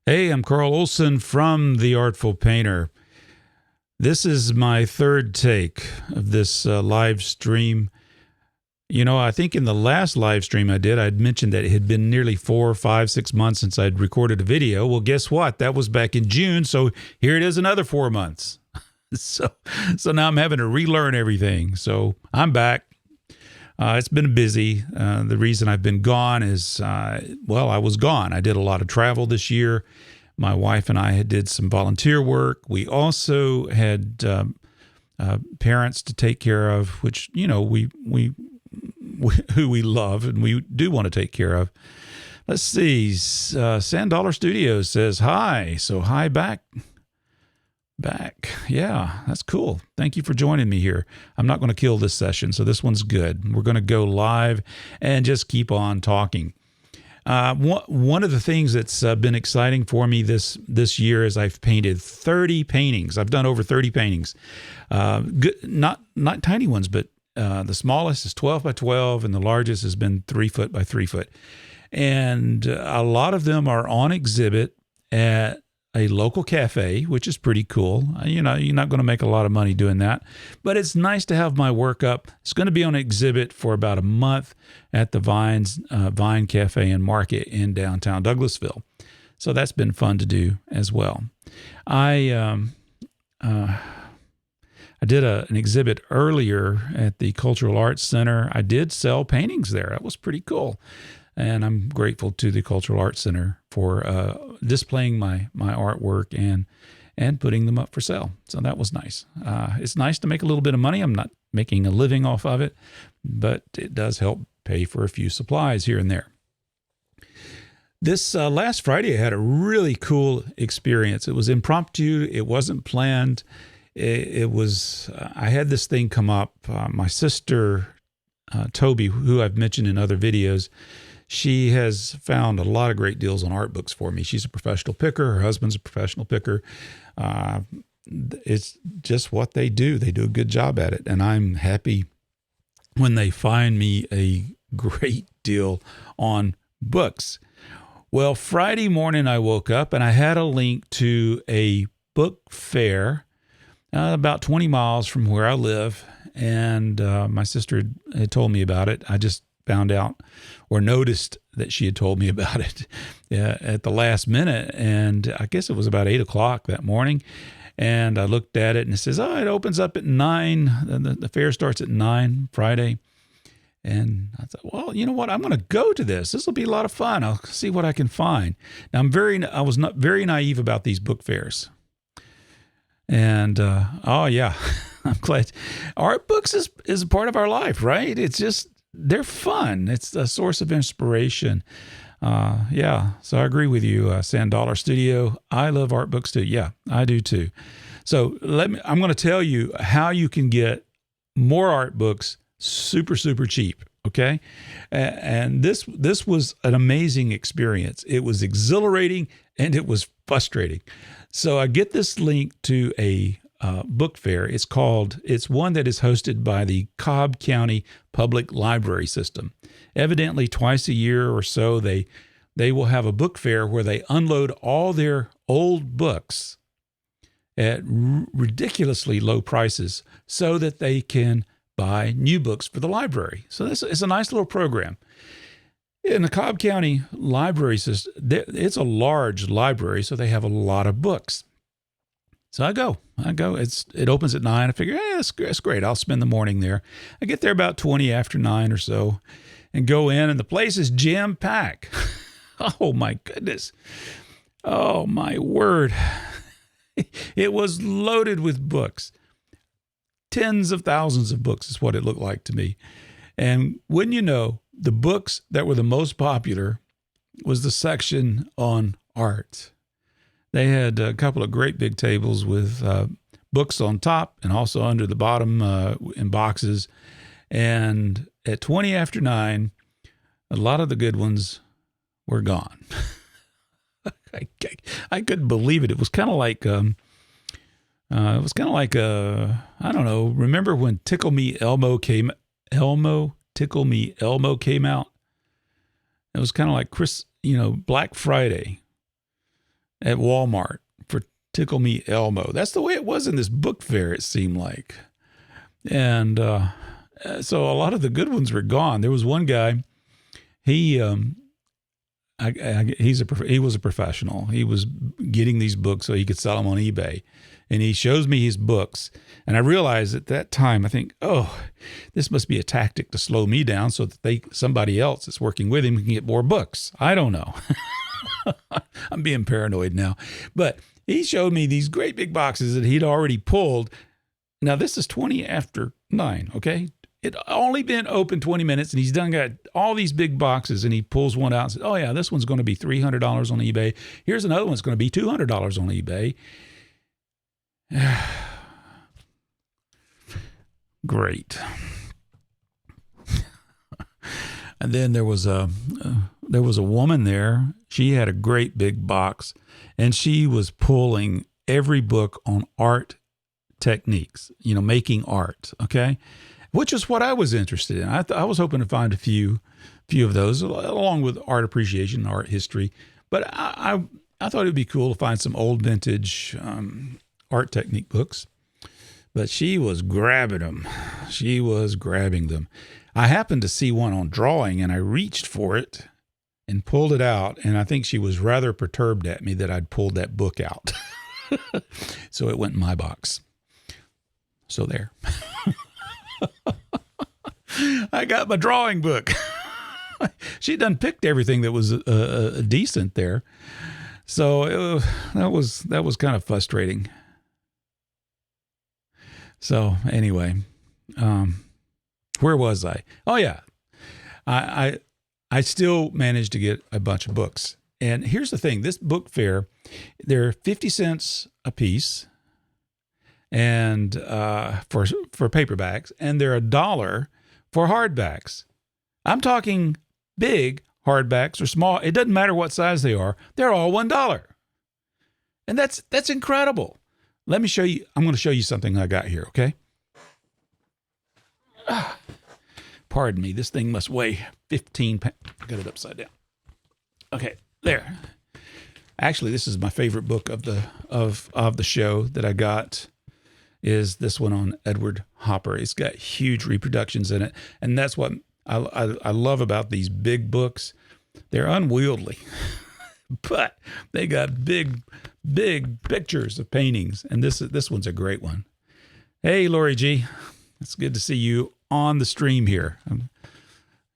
Hey, I'm Carl Olson from The Artful Painter. This is my third take of this live stream. You know, I think in the last live stream I did, I'd mentioned that it had been nearly 4, 5, 6 months since I'd recorded a video. Well, guess what? That was back in June, so here it is another 4 months. So now I'm having to relearn everything. So I'm back. It's been busy. The reason I've been gone is, I was gone. I did a lot of travel this year. My wife and I did some volunteer work. We also had parents to take care of, which, you know, we who we love and we do want to take care of. Let's see. Sand Dollar Studios says hi. So hi back. Yeah, that's cool. Thank you for joining me here. I'm not going to kill this session, so this one's good. We're going to go live and just keep on talking. One of the things that's been exciting for me this year is I've painted 30 paintings. I've done over 30 paintings. Good, not tiny ones, but the smallest is 12 by 12, and the largest has been 3 foot by 3 foot. And a lot of them are on exhibit at a local cafe, which is pretty cool. You know, you're not going to make a lot of money doing that, but it's nice to have my work up. It's going to be on exhibit for about a month at the Vine Cafe and Market in downtown Douglasville. So that's been fun to do as well. I did an exhibit earlier at the Cultural Arts Center. I did sell paintings there. That was pretty cool. And I'm grateful to the Cultural Arts Center for displaying my artwork and putting them up for sale. So that was nice. It's nice to make a little bit of money. I'm not making a living off of it, but it does help pay for a few supplies here and there. This last Friday, I had a really cool experience. It was impromptu. It wasn't planned. It was, I had this thing come up. My sister, Toby, who I've mentioned in other videos, she has found a lot of great deals on art books for me. She's a professional picker. Her husband's a professional picker. It's just what they do. They do a good job at it. And I'm happy when they find me a great deal on books. Well, Friday morning I woke up and I had a link to a book fair about 20 miles from where I live. And my sister had told me about it. I just found out or noticed that she had told me about it at the last minute. And I guess it was about 8 o'clock that morning. And I looked at it and it says, it opens up at 9. The fair starts at 9 Friday. And I thought, well, you know what? I'm going to go to this. This will be a lot of fun. I'll see what I can find. Now, I was not very naive about these book fairs. And, yeah, I'm glad. Art books is a part of our life, right? It's just, they're fun. It's a source of inspiration. So I agree with you, Sand Dollar Studio. I love art books too. Yeah, I do too. So I'm going to tell you how you can get more art books super, super cheap. Okay. And this was an amazing experience. It was exhilarating and it was frustrating. So I get this link to a book fair. It's one that is hosted by the Cobb County Public Library System. Evidently, twice a year or so, they will have a book fair where they unload all their old books at ridiculously low prices so that they can buy new books for the library. So this is a nice little program. In the Cobb County Library System, it's a large library, so they have a lot of books. So I go. It opens at 9. I figure, that's great. I'll spend the morning there. I get there about 20 after 9 or so and go in, and the place is jam-packed. Oh, my goodness. Oh, my word. It was loaded with books. Tens of thousands of books is what it looked like to me. And wouldn't you know, the books that were the most popular was the section on art. They had a couple of great big tables with books on top and also under the bottom in boxes. And at 20 after 9, a lot of the good ones were gone. I couldn't believe it. It was kind of like, I don't know. Remember when Tickle Me Elmo came out? It was kind of like Black Friday. at Walmart for Tickle Me Elmo. That's the way it was in this book fair, it seemed like. And so a lot of the good ones were gone. There was one guy, he was a professional. He was getting these books so he could sell them on eBay. And he shows me his books. And I realized at that time, I think, oh, this must be a tactic to slow me down so that somebody else that's working with him can get more books. I don't know. I'm being paranoid now. But he showed me these great big boxes that he'd already pulled. Now, this is 20 after 9, okay? It only been open 20 minutes, and he's done got all these big boxes, and he pulls one out and says, oh, yeah, this one's going to be $300 on eBay. Here's another one that's going to be $200 on eBay. Great. And then there was a woman there. She had a great big box, and she was pulling every book on art techniques, making art, okay? Which is what I was interested in. I was hoping to find a few of those, along with art appreciation and art history. But I thought it would be cool to find some old vintage art technique books. But she was grabbing them. She was grabbing them. I happened to see one on drawing, and I reached for it and pulled it out. And I think she was rather perturbed at me that I'd pulled that book out. So it went in my box. So there. I got my drawing book. She done picked everything that was decent there. So that was kind of frustrating. So anyway, where was I? Oh yeah, I still managed to get a bunch of books. And here's the thing: this book fair, they're 50 cents a piece, and for paperbacks, and they're $1 for hardbacks. I'm talking big hardbacks or small. It doesn't matter what size they are. They're all $1. And that's incredible. Let me show you. I'm going to show you something I got here, okay? Pardon me. This thing must weigh 15 pounds. I got it upside down. Okay, there. Actually, this is my favorite book of the show that I got. Is this one on Edward Hopper. It's got huge reproductions in it. And that's what I love about these big books. They're unwieldy, but they got big pictures of paintings. And this one's a great one. Hey, Lori G. It's good to see you on the stream here.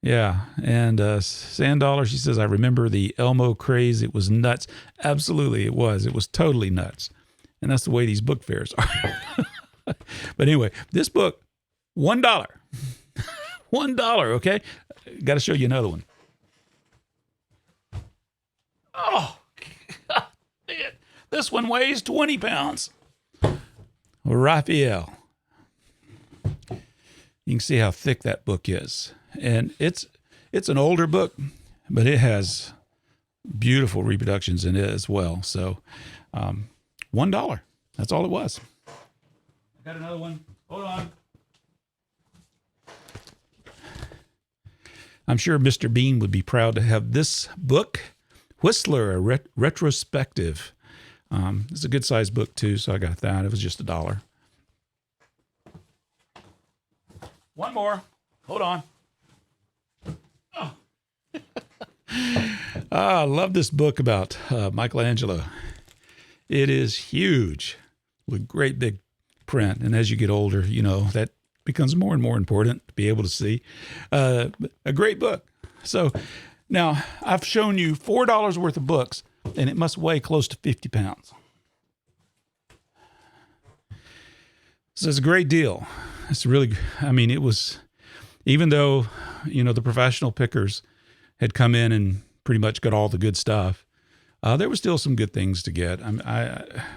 Yeah. And Sand Dollar, she says, I remember the Elmo craze. It was nuts. Absolutely, it was. It was totally nuts. And that's the way these book fairs are. But anyway, this book, $1. $1, okay? Got to show you another one. Oh, God, this one weighs 20 pounds. Raphael. You can see how thick that book is. And it's an older book, but it has beautiful reproductions in it as well. So $1. That's all it was. I got another one. Hold on. I'm sure Mr. Bean would be proud to have this book, Whistler, a retrospective. It's a good sized book too, so I got that. It was just $1. One more. Hold on. Oh. I love this book about Michelangelo. It is huge with great big print. And as you get older, that becomes more and more important to be able to see. A great book. So now I've shown you $4 worth of books, and it must weigh close to 50 pounds. So it's a great deal. It's really, it was, even though, the professional pickers had come in and pretty much got all the good stuff, there were still some good things to get,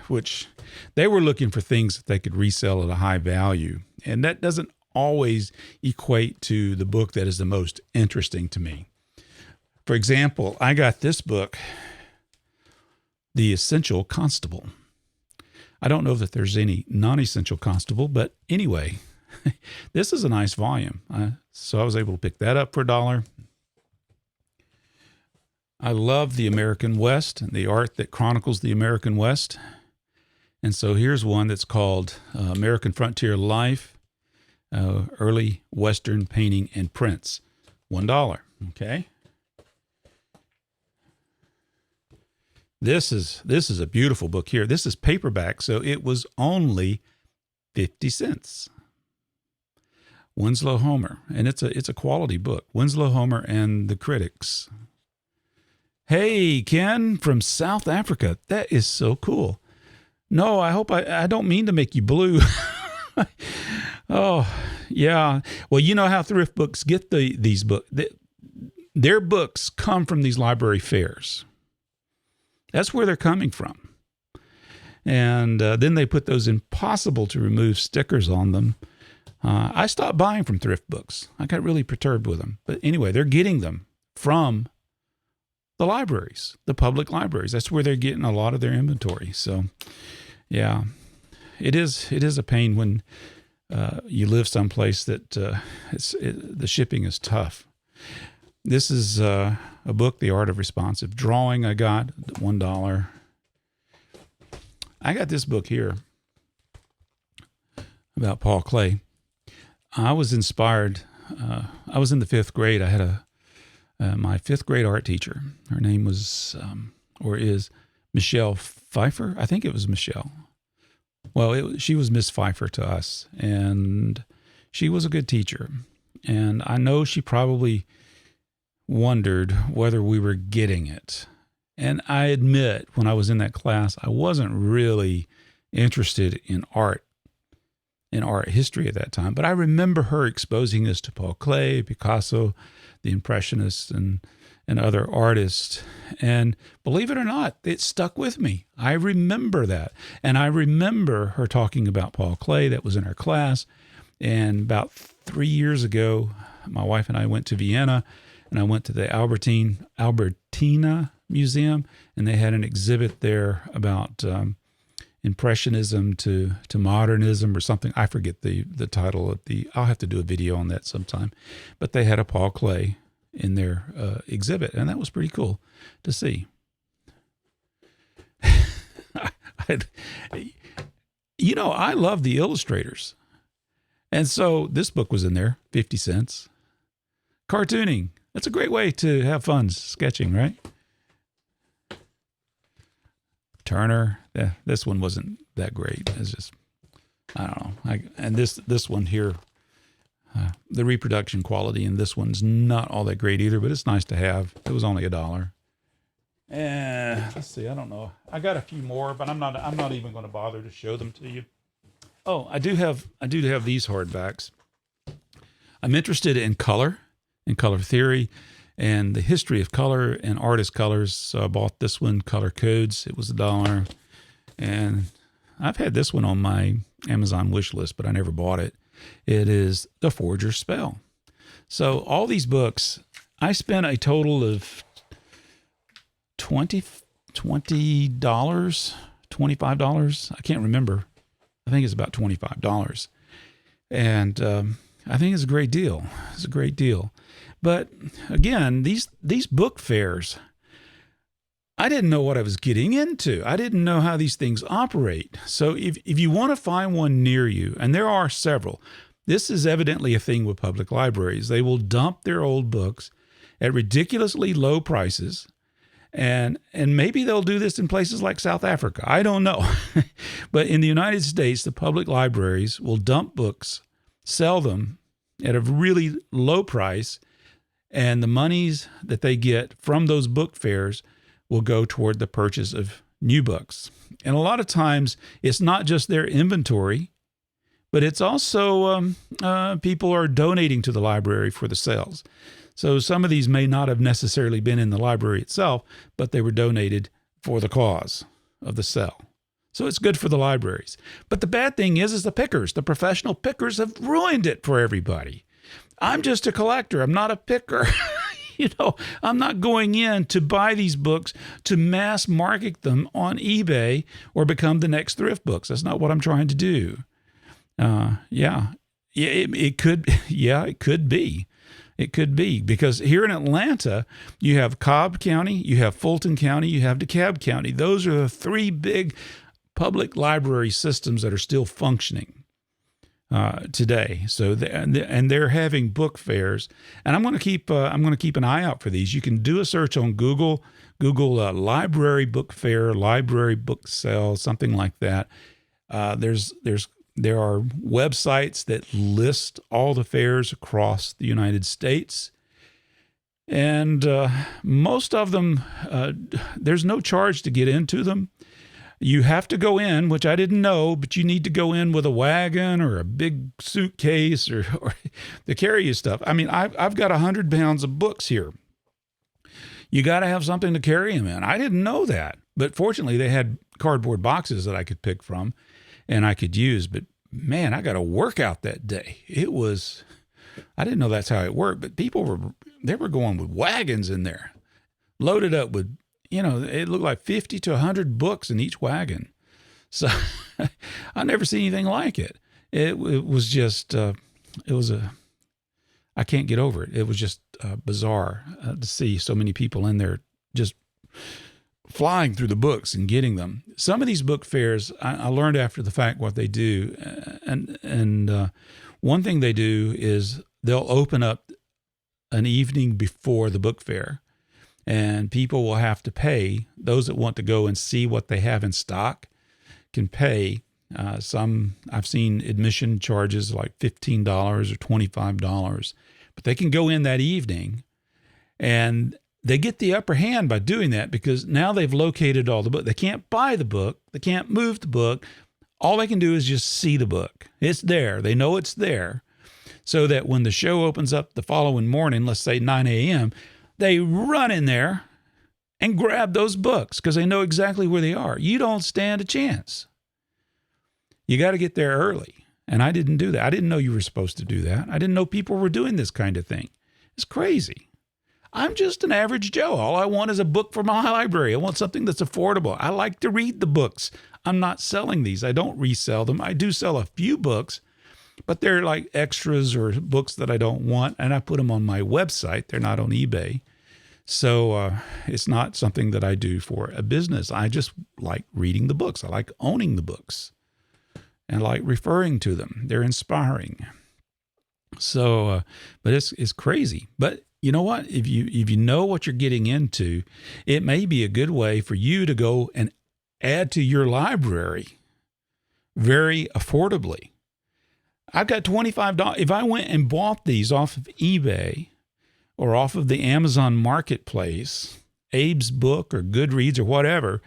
which they were looking for things that they could resell at a high value. And that doesn't always equate to the book that is the most interesting to me. For example, I got this book, The Essential Constable. I don't know that there's any non-essential constable, but anyway, this is a nice volume. So I was able to pick that up for $1. I love the American West and the art that chronicles the American West. And so here's one that's called American Frontier Life, Early Western Painting and Prints, $1. Okay. This is a beautiful book here. This is paperback, so it was only 50 cents. Winslow Homer, and it's a quality book. Winslow Homer and the Critics. Hey, Ken from South Africa. That is so cool. No, I hope I don't mean to make you blue. Oh, yeah. Well, you know how thrift books get these books. Their books come from these library fairs. That's where they're coming from. And then they put those impossible to remove stickers on them. I stopped buying from thrift books. I got really perturbed with them. But anyway, they're getting them from the libraries, the public libraries. That's where they're getting a lot of their inventory. So, yeah, it is a pain when you live someplace that the shipping is tough. This is a book, The Art of Responsive Drawing. I got $1. I got this book here about Paul Klee. I was inspired. I was in the 5th grade. I had my 5th grade art teacher. Her name was or is Michelle Pfeiffer. I think it was Michelle. Well, she was Miss Pfeiffer to us, and she was a good teacher. And I know she probably wondered whether we were getting it. And I admit, when I was in that class, I wasn't really interested in art history at that time. But I remember her exposing us to Paul Klee, Picasso, the Impressionists, and other artists. And believe it or not, it stuck with me. I remember that. And I remember her talking about Paul Klee. That was in her class. And about 3 years ago, my wife and I went to Vienna, and I went to the Albertina Museum, and they had an exhibit there about Impressionism to Modernism or something. I forget the title of I'll have to do a video on that sometime. But they had a Paul Klee in their exhibit, and that was pretty cool to see. I love the illustrators. And so this book was in there, 50 cents. Cartooning. That's a great way to have fun sketching, right? Turner. Yeah, this one wasn't that great. It's just, I don't know. And this one here, the reproduction quality in this one's not all that great either, but it's nice to have. It was only $1. And let's see, I don't know. I got a few more, but I'm not even going to bother to show them to you. Oh, I do have these hardbacks. I'm interested in color and color theory and the history of color and artist colors. So I bought this one, Color Codes. It was $1. And I've had this one on my Amazon wish list, but I never bought it. It is The Forger's Spell. So all these books, I spent a total of $20, $25. I can't remember. I think it's about $25. And I think it's a great deal. It's a great deal. But again, these book fairs, I didn't know what I was getting into. I didn't know how these things operate. So if you want to find one near you, and there are several, this is evidently a thing with public libraries. They will dump their old books at ridiculously low prices. And maybe they'll do this in places like South Africa. I don't know. But in the United States, the public libraries will dump books, sell them at a really low price, and the monies that they get from those book fairs will go toward the purchase of new books. And a lot of times, it's not just their inventory, but it's also people are donating to the library for the sales. So some of these may not have necessarily been in the library itself, but they were donated for the cause of the sale. So it's good for the libraries. But the bad thing is the pickers, the professional pickers have ruined it for everybody. I'm just a collector. I'm not a picker. I'm not going in to buy these books to mass market them on eBay or become the next thrift books. That's not what I'm trying to do. It could be. It could be, because here in Atlanta, you have Cobb County, you have Fulton County, you have DeKalb County. Those are the three big public library systems that are still functioning today. So, and they're having book fairs, and I'm going to keep an eye out for these. You can do a search on Google, library book fair, library book sale, something like that. There are websites that list all the fairs across the United States. And most of them, there's no charge to get into them. You have to go in, which I didn't know, but you need to go in with a wagon or a big suitcase or to carry you stuff. I mean, I've got 100 pounds of books here. You got to have something to carry them in. I didn't know that. But fortunately, they had cardboard boxes that I could pick from and I could use. But man, I got a workout that day. I didn't know that's how it worked, but people were going with wagons in there, loaded up with, it looked like 50 to 100 books in each wagon. So I never seen anything like it. It was just, I can't get over it. It was just bizarre to see so many people in there just flying through the books and getting them. Some of these book fairs, I learned after the fact what they do. And one thing they do is they'll open up an evening before the book fair, and people will have to pay. Those that want to go and see what they have in stock can pay. Some, I've seen admission charges like $15 or $25, but they can go in that evening, and they get the upper hand by doing that because now they've located all the book. They can't buy the book. They can't move the book. All they can do is just see the book. It's there. They know it's there. So that when the show opens up the following morning, let's say 9 a.m., they run in there and grab those books because they know exactly where they are. You don't stand a chance. You got to get there early. And I didn't do that. I didn't know you were supposed to do that. I didn't know people were doing this kind of thing. It's crazy. I'm just an average Joe. All I want is a book for my library. I want something that's affordable. I like to read the books. I'm not selling these. I don't resell them. I do sell a few books, but they're like extras or books that I don't want, and I put them on my website. They're not on eBay. So it's not something that I do for a business. I just like reading the books. I like owning the books and I like referring to them. They're inspiring. So, but it's crazy. But you know what? If you know what you're getting into, it may be a good way for you to go and add to your library very affordably. I've got $25. If I went and bought these off of eBay or off of the Amazon Marketplace, Abe's Book or Goodreads or whatever,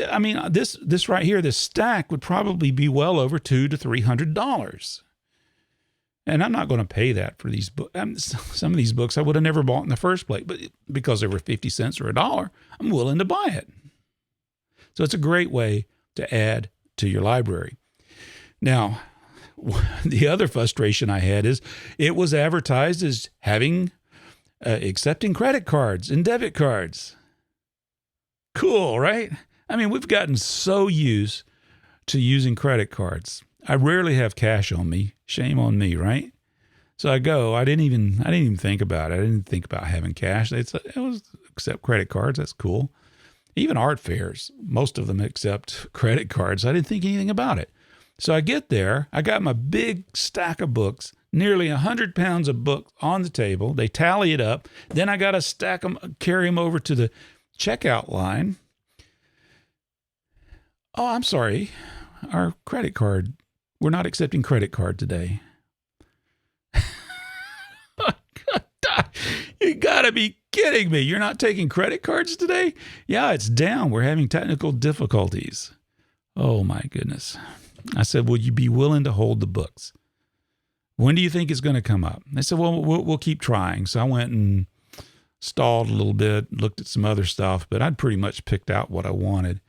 I mean, this right here, this stack would probably be well over $200 to $300. And I'm not going to pay that for these books. Some of these books I would have never bought in the first place, but because they were 50 cents or $1, I'm willing to buy it. So it's a great way to add to your library. Now, the other frustration I had is it was advertised as having accepting credit cards and debit cards. Cool, right? I mean, we've gotten so used to using credit cards. I rarely have cash on me. Shame on me, right? So I go. I didn't even think about it. I didn't think about having cash. It was accept credit cards. That's cool. Even art fairs, most of them accept credit cards. I didn't think anything about it. So I get there. I got my big stack of books, nearly 100 pounds of books on the table. They tally it up. Then I got to stack them, carry them over to the checkout line. Oh, I'm sorry. Our credit card. We're not accepting credit card today. You gotta be kidding me. You're not taking credit cards today? Yeah, it's down. We're having technical difficulties. Oh my goodness. I said, will you be willing to hold the books? When do you think it's going to come up? They said, well, we'll keep trying. So I went and stalled a little bit, looked at some other stuff, but I'd pretty much picked out what I wanted.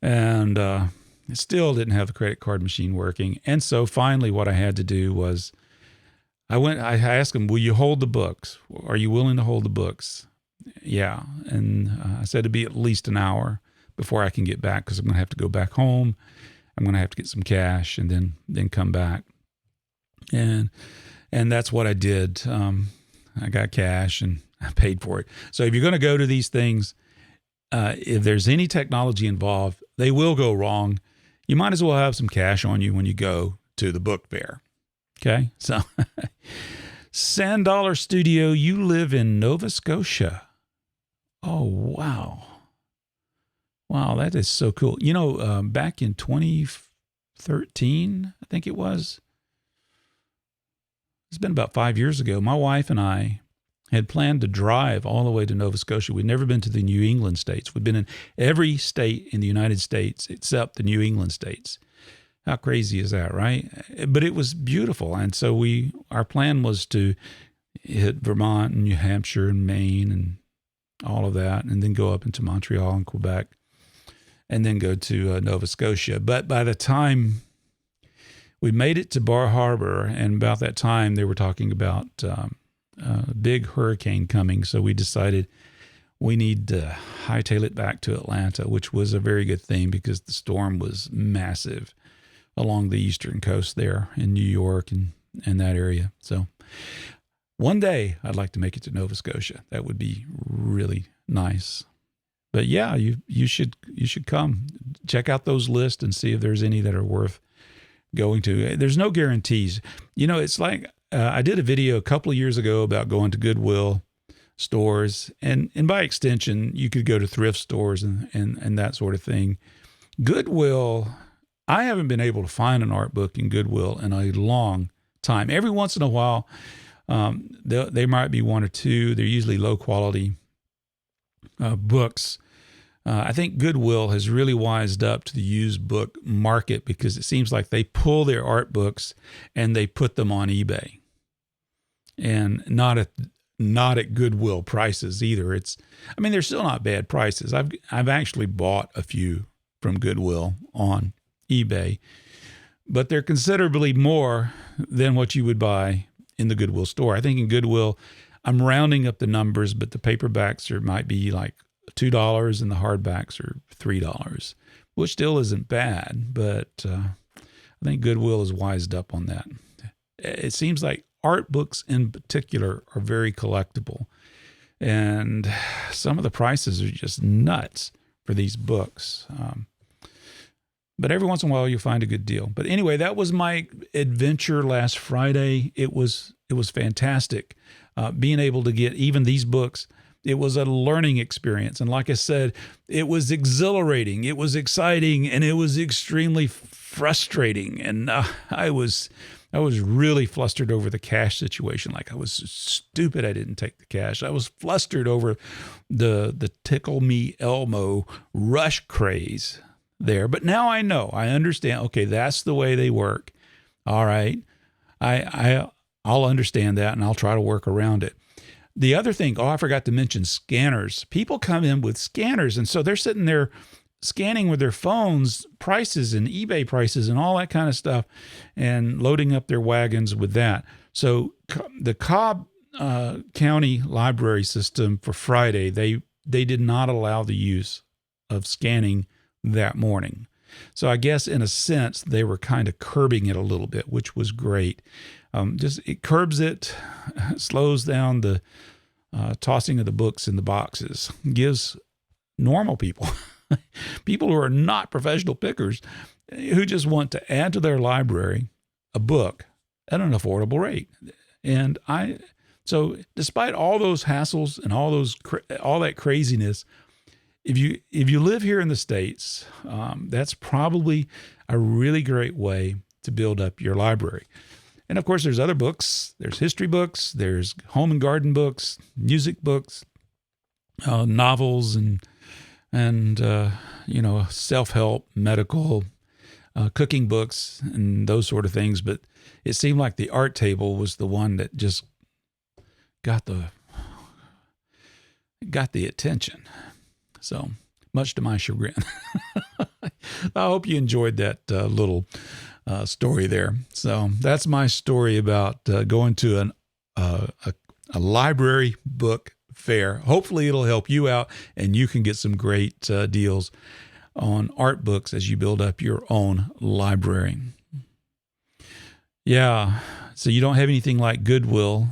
And it still didn't have the credit card machine working. And so finally what I had to do was I asked them, will you hold the books? Are you willing to hold the books? Yeah. And I said it'd be at least an hour before I can get back because I'm going to have to go back home. I'm going to have to get some cash and then come back. And that's what I did. I got cash and I paid for it. So if you're going to go to these things, if there's any technology involved, they will go wrong. You might as well have some cash on you when you go to the book fair. Okay, so Sand Dollar Studio, you live in Nova Scotia. Oh, wow. Wow, that is so cool. You know, back in 2013, I think it was, it's been about 5 years ago, my wife and I had planned to drive all the way to Nova Scotia. We'd never been to the New England states. We'd been in every state in the United States except the New England states. How crazy is that, right? But it was beautiful. And so our plan was to hit Vermont and New Hampshire and Maine and all of that, and then go up into Montreal and Quebec, and then go to Nova Scotia. But by the time we made it to Bar Harbor, and about that time they were talking about a big hurricane coming, so we decided we need to hightail it back to Atlanta, which was a very good thing because the storm was massive along the eastern coast there in New York and that area. So one day I'd like to make it to Nova Scotia. That would be really nice. But yeah, you should come check out those lists and see if there's any that are worth going to. There's no guarantees. You know, it's like I did a video a couple of years ago about going to Goodwill stores, and by extension, you could go to thrift stores and that sort of thing. Goodwill, I haven't been able to find an art book in Goodwill in a long time. Every once in a while, there might be one or two. They're usually low quality books. I think Goodwill has really wised up to the used book market because it seems like they pull their art books and they put them on eBay, and not at Goodwill prices either. I mean, they're still not bad prices. I've actually bought a few from Goodwill on eBay, but they're considerably more than what you would buy in the Goodwill store. I think in Goodwill, I'm rounding up the numbers, but the paperbacks might be like $2 and the hardbacks are $3, which still isn't bad, but I think Goodwill is wised up on that. It seems like art books in particular are very collectible, and some of the prices are just nuts for these books. But every once in a while you'll find a good deal. But anyway, that was my adventure last Friday. It was fantastic. Being able to get even these books, it was a learning experience. And like I said, it was exhilarating, it was exciting, and it was extremely frustrating. And I was really flustered over the cash situation. Like, I was stupid I didn't take the cash. I was flustered over the Tickle Me Elmo rush craze there. But now I know, I understand. Okay, that's the way they work. All right. I'll understand that, and I'll try to work around it. The other thing, I forgot to mention scanners. People come in with scanners, and so they're sitting there scanning with their phones prices and eBay prices and all that kind of stuff, and loading up their wagons with that. So the Cobb County Library system for Friday, they did not allow the use of scanning that morning. So I guess in a sense, they were kind of curbing it a little bit, which was great. It curbs it, slows down the tossing of the books in the boxes, gives normal people, people who are not professional pickers, who just want to add to their library a book at an affordable rate. And so despite all those hassles and all that craziness, if you live here in the States, that's probably a really great way to build up your library. And of course, there's other books. There's history books. There's home and garden books, music books, novels, and self-help, medical, cooking books, and those sort of things. But it seemed like the art table was the one that just got the attention. So much to my chagrin. I hope you enjoyed that little story there. So that's my story about going to a library book fair. Hopefully it'll help you out and you can get some great deals on art books as you build up your own library. Yeah, so you don't have anything like Goodwill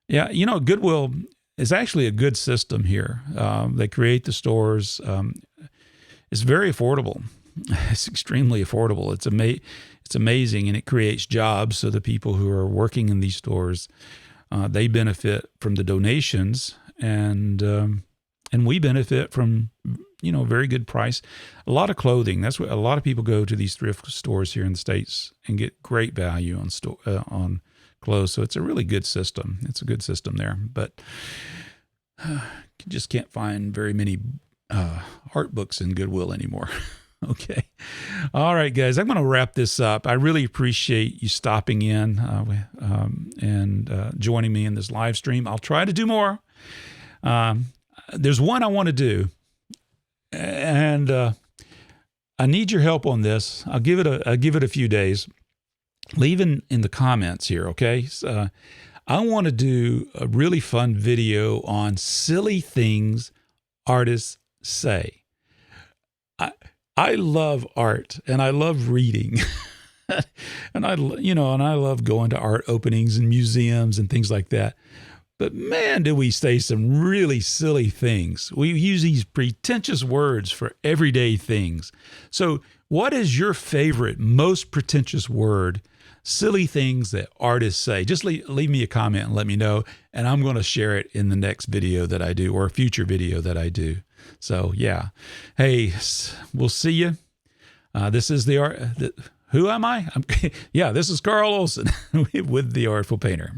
Yeah, Goodwill is actually a good system here. They create the stores. It's very affordable. It's extremely affordable. It's amazing, and it creates jobs. So the people who are working in these stores, they benefit from the donations, and we benefit from very good price. A lot of clothing. That's what a lot of people go to these thrift stores here in the States and get great value on clothes. So it's a really good system. It's a good system there, but you just can't find very many art books in Goodwill anymore. Okay. All right, guys, I'm going to wrap this up. I really appreciate you stopping in and joining me in this live stream. I'll try to do more. There's one I want to do, and I need your help on this. I'll give it a few days. Leave in the comments here, okay? So, I want to do a really fun video on silly things artists say. I love art, and I love reading, and I love going to art openings and museums and things like that. But man, do we say some really silly things. We use these pretentious words for everyday things. So what is your favorite, most pretentious word, silly things that artists say? Just leave me a comment and let me know, and I'm going to share it in the next video that I do, or a future video that I do. So yeah. Hey, we'll see you. This is the art. Who am I? Yeah, this is Carl Olson with The Artful Painter.